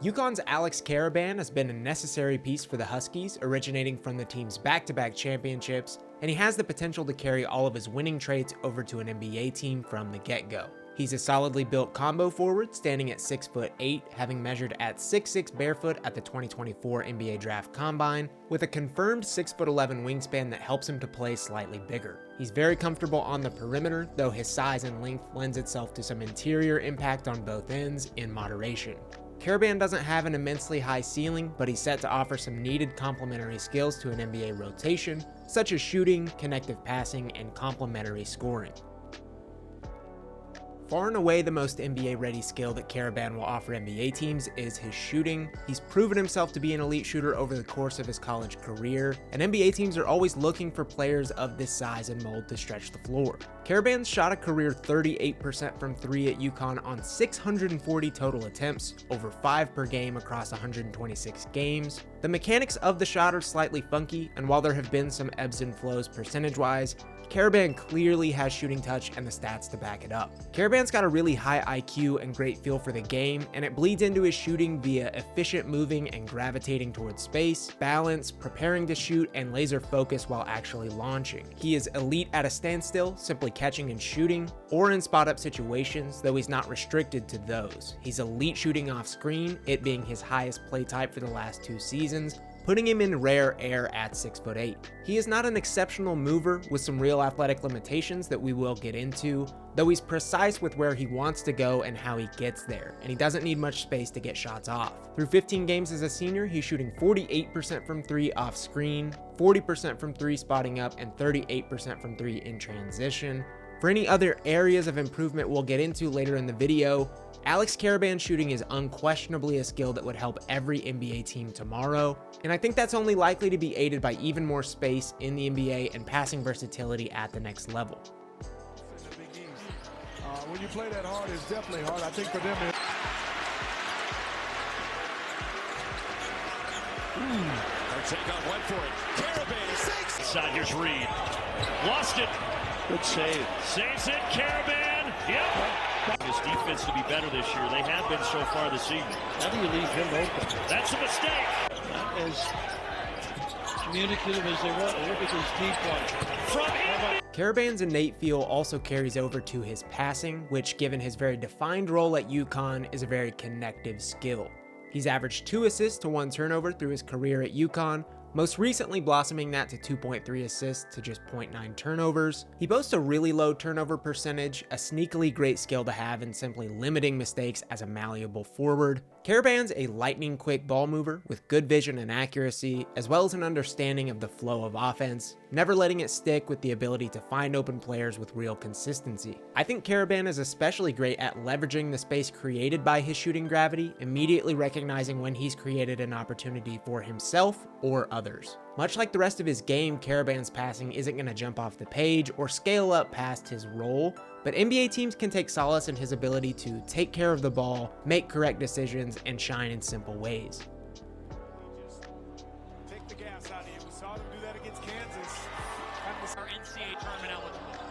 UConn's Alex Karaban has been a necessary piece for the Huskies, originating from the team's back-to-back championships, and he has the potential to carry all of his winning traits over to an NBA team from the get-go. He's a solidly built combo forward, standing at 6'8", having measured at 6'6" barefoot at the 2024 NBA Draft Combine, with a confirmed 6'11" wingspan that helps him to play slightly bigger. He's very comfortable on the perimeter, though his size and length lends itself to some interior impact on both ends in moderation. Karaban doesn't have an immensely high ceiling, but he's set to offer some needed complementary skills to an NBA rotation, such as shooting, connective passing, and complementary scoring. Far and away the most NBA-ready skill that Karaban will offer NBA teams is his shooting. He's proven himself to be an elite shooter over the course of his college career, and NBA teams are always looking for players of this size and mold to stretch the floor. Karaban shot a career 38% from 3 at UConn on 640 total attempts, over 5 per game across 126 games. The mechanics of the shot are slightly funky, and while there have been some ebbs and flows percentage-wise, Karaban clearly has shooting touch and the stats to back it up. Karaban's got a really high IQ and great feel for the game, and it bleeds into his shooting via efficient moving and gravitating towards space, balance, preparing to shoot, and laser focus while actually launching. He is elite at a standstill, simply catching and shooting, or in spot-up situations, though he's not restricted to those. He's elite shooting off screen, it being his highest play type for the last 2 seasons, putting him in rare air at 6'8". He is not an exceptional mover with some real athletic limitations that we will get into, though he's precise with where he wants to go and how he gets there, and he doesn't need much space to get shots off. Through 15 games as a senior, he's shooting 48% from 3 off screen, 40% from 3 spotting up, and 38% from 3 in transition. For any other areas of improvement we'll get into later in the video, Alex Karaban's shooting is unquestionably a skill that would help every NBA team tomorrow, and I think that's only likely to be aided by even more space in the NBA and passing versatility at the next level. When you play that hard, it's definitely hard. I think for them, Takeoff went for it. Karaban, 6. Side, here's Reed. Lost it. good save. Saves it, Karaban. Yep. His defense to be better this year. They have been so far this season. How do you leave him open? That's a mistake. Not as communicative as they want. Look at his deep one. From him. Karaban's innate feel also carries over to his passing, which, given his very defined role at UConn, is a very connective skill. He's averaged 2 assists to 1 turnover through his career at UConn, most recently blossoming that to 2.3 assists to just 0.9 turnovers. He boasts a really low turnover percentage, a sneakily great skill to have in simply limiting mistakes as a malleable forward. Karaban's a lightning-quick ball mover with good vision and accuracy, as well as an understanding of the flow of offense, never letting it stick with the ability to find open players with real consistency. I think Karaban is especially great at leveraging the space created by his shooting gravity, immediately recognizing when he's created an opportunity for himself or others. Much like the rest of his game, Karaban's passing isn't going to jump off the page or scale up past his role, but NBA teams can take solace in his ability to take care of the ball, make correct decisions, and shine in simple ways. Take the gas out of you. We saw them do that against Kansas. Our NCAA tournament eligible.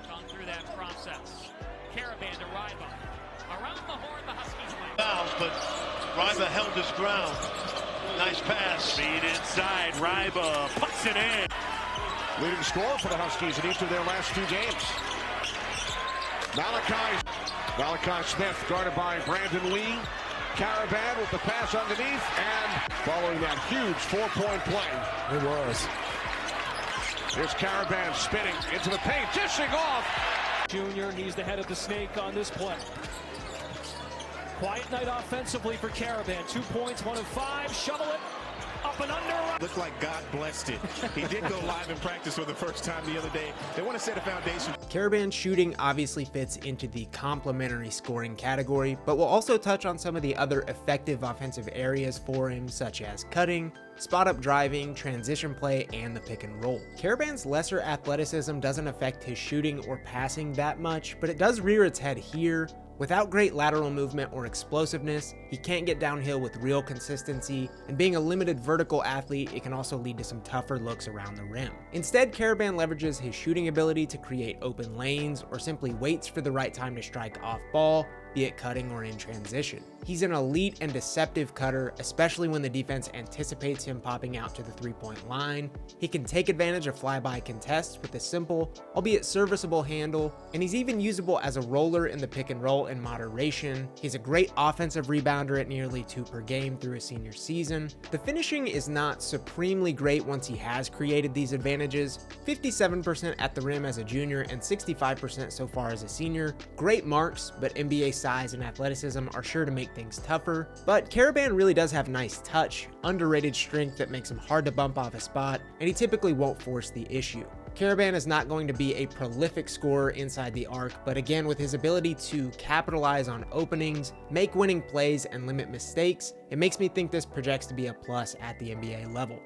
Gone through that process. Karaban to Ryba. Around the horn, the Huskies win. Fouls, but Ryba held his ground. Nice pass. Feed inside. Ryba puts it in. Leading scorer for the Huskies in each of their last 2 games. Malachi Smith guarded by Brandon Lee. Karaban with the pass underneath, and following that huge 4-point play. It was. Here's Karaban spinning into the paint, dishing off. Junior, and he's the head of the snake on this play. Quiet night offensively for Karaban. 2 points, 1 of 5. Shovel it up and under. Looked like God blessed it. He did go live in practice for the first time the other day. They want to set a foundation. Karaban's shooting obviously fits into the complementary scoring category, but we'll also touch on some of the other effective offensive areas for him, such as cutting, spot-up driving, transition play, and the pick and roll. Karaban's lesser athleticism doesn't affect his shooting or passing that much, but it does rear its head here. Without great lateral movement or explosiveness, he can't get downhill with real consistency, and being a limited vertical athlete, it can also lead to some tougher looks around the rim. Instead, Karaban leverages his shooting ability to create open lanes or simply waits for the right time to strike off ball, be it cutting or in transition. He's an elite and deceptive cutter, especially when the defense anticipates him popping out to the three-point line. He can take advantage of flyby contests with a simple, albeit serviceable handle, and he's even usable as a roller in the pick and roll in moderation. He's a great offensive rebounder at nearly 2 per game through his senior season. The finishing is not supremely great once he has created these advantages. 57% at the rim as a junior and 65% so far as a senior. Great marks, but NBA size and athleticism are sure to make things tougher. But Karaban really does have nice touch, underrated strength that makes him hard to bump off a spot, and he typically won't force the issue. Karaban is not going to be a prolific scorer inside the arc, but again, with his ability to capitalize on openings, make winning plays, and limit mistakes, it makes me think this projects to be a plus at the NBA level.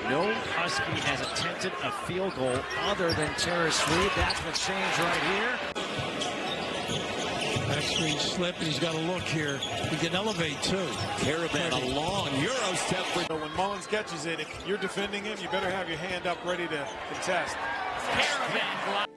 No Husky has attempted a field goal other than Terrace Reed. That's what changed right here. Back screen slip, and he's got to look here. He can elevate too. Karaban, a long Euro step. When Mullins catches it, if you're defending him, you better have your hand up ready to contest.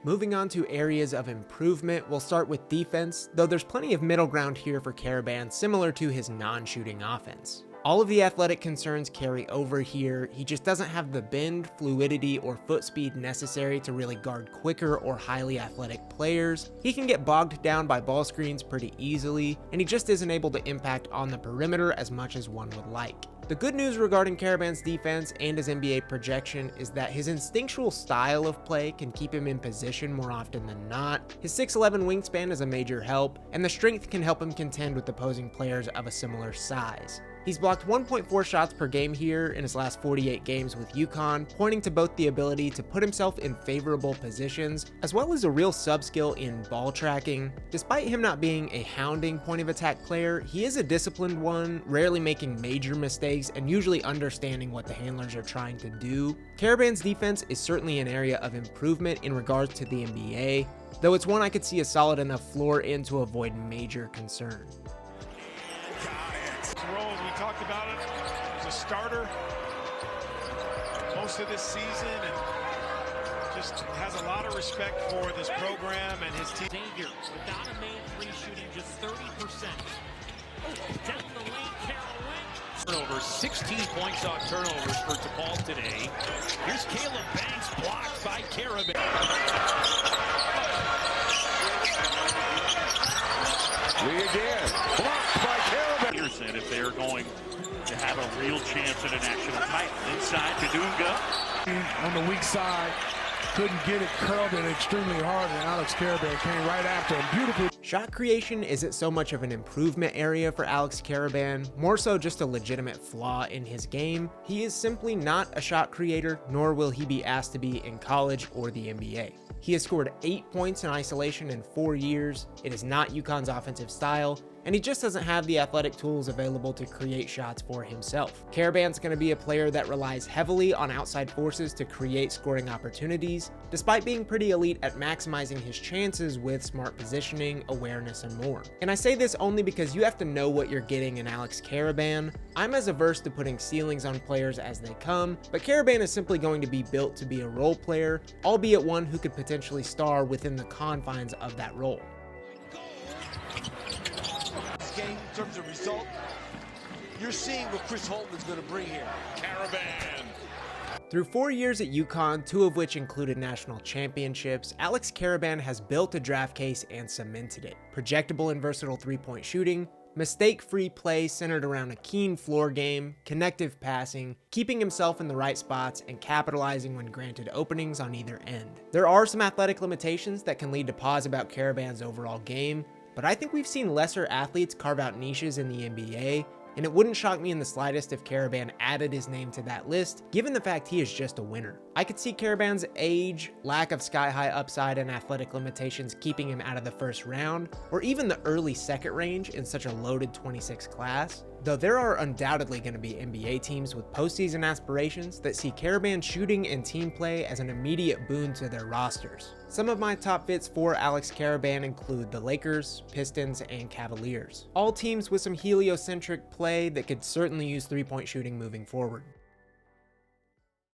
Moving on to areas of improvement, we'll start with defense, though there's plenty of middle ground here for Karaban, similar to his non-shooting offense. All of the athletic concerns carry over here. He just doesn't have the bend, fluidity, or foot speed necessary to really guard quicker or highly athletic players. He can get bogged down by ball screens pretty easily, and he just isn't able to impact on the perimeter as much as one would like. The good news regarding Karaban's defense and his NBA projection is that his instinctual style of play can keep him in position more often than not. His 6'11" wingspan is a major help, and the strength can help him contend with opposing players of a similar size. He's blocked 1.4 shots per game here in his last 48 games with UConn, pointing to both the ability to put himself in favorable positions, as well as a real sub-skill in ball tracking. Despite him not being a hounding point of attack player, he is a disciplined one, rarely making major mistakes and usually understanding what the handlers are trying to do. Karaban's defense is certainly an area of improvement in regards to the NBA, though it's one I could see a solid enough floor in to avoid major concern. Role, as we talked about it, as a starter most of this season, and just has a lot of respect for this program and his team. Xavier, without a main three, shooting just 30%. Down the lane, Carroll wins. Turnovers, 16 points on turnovers for DePaul today. Here's Caleb Banks, blocked by Karaban. Lee again, blocked by Karaban. Pearson, if they're going to have a real chance at a national title. Inside Kadunga. On the weak side, couldn't get it, curled it extremely hard, and Alex Karaban came right after him. Beautiful. Shot creation isn't so much of an improvement area for Alex Karaban, more so just a legitimate flaw in his game. He is simply not a shot creator, nor will he be asked to be in college or the NBA. He has scored 8 points in isolation in 4 years. It is not UConn's offensive style, and he just doesn't have the athletic tools available to create shots for himself. Karaban's going to be a player that relies heavily on outside forces to create scoring opportunities, despite being pretty elite at maximizing his chances with smart positioning, awareness, and more. And I say this only because you have to know what you're getting in Alex Karaban. I'm as averse to putting ceilings on players as they come, but Karaban is simply going to be built to be a role player, albeit one who could potentially star within the confines of that role. Game in terms of result, you're seeing what Chris Holtman's going to bring here. Karaban. Through 4 years at UConn, 2 of which included national championships, Alex Karaban has built a draft case and cemented it. Projectable and versatile three-point shooting, mistake-free play centered around a keen floor game, connective passing, keeping himself in the right spots, and capitalizing when granted openings on either end. There are some athletic limitations that can lead to pause about Karaban's overall game, but I think we've seen lesser athletes carve out niches in the NBA, and it wouldn't shock me in the slightest if Karaban added his name to that list, given the fact he is just a winner. I could see Karaban's age, lack of sky-high upside, and athletic limitations keeping him out of the first round, or even the early second range in such a loaded 26 class. Though there are undoubtedly going to be NBA teams with postseason aspirations that see Karaban shooting and team play as an immediate boon to their rosters. Some of my top fits for Alex Karaban include the Lakers, Pistons, and Cavaliers. All teams with some heliocentric play that could certainly use three-point shooting moving forward.